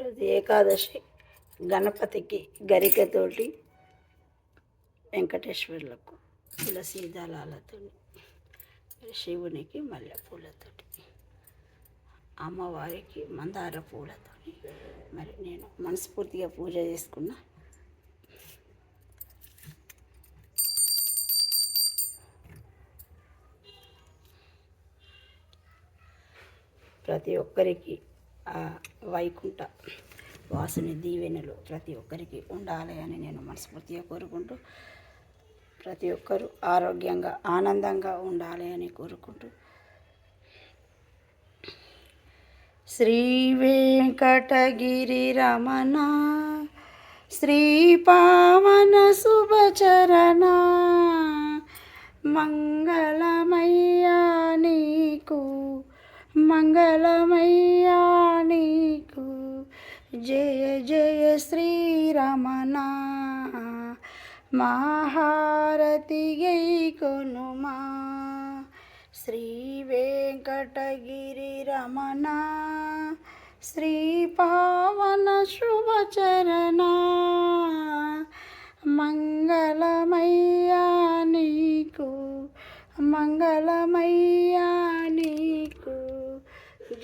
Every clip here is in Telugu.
ఈరోజు ఏకాదశి. గణపతికి గరికతోటి, వెంకటేశ్వర్లకు తులసి దళాలతో, శివునికి మల్లెపూలతోటి, అమ్మవారికి మందార పూలతో మరి నేను మనస్ఫూర్తిగా పూజ చేసుకున్నా. ప్రతి ఒక్కరికి ఆ వైకుంఠ వాసుని దీవెనలు ప్రతి ఒక్కరికి ఉండాలి అని నేను మనస్ఫూర్తిగా కోరుకుంటూ, ప్రతి ఒక్కరూ ఆరోగ్యంగా ఆనందంగా ఉండాలి అని కోరుకుంటూ, శ్రీ వెంకటగిరి రమణ శ్రీ పావన శుభచరణ మంగళమయ్యా నీకు, మంగళమయ్యా నీకు, జయ జయ శ్రీరమణ మహారతి గై కొనుమా. శ్రీ వెంకటగిరి రమణ శ్రీ పావన శుభచరణ మంగళమయ్యా నీకు, మంగళమయ్యా నీకు,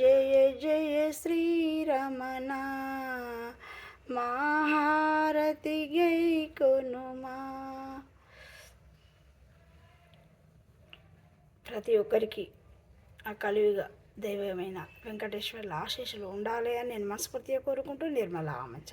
జయ జయ శ్రీరమణ మహారతి గై కొనుమా. ప్రతి ఒక్కరికి ఆ కలియుగ దైవమైన వెంకటేశ్వర్ల ఆశీస్సులు ఉండాలి అని నేను మనస్ఫూర్తిగా కోరుకుంటూ, నిర్మల ఆమంచ.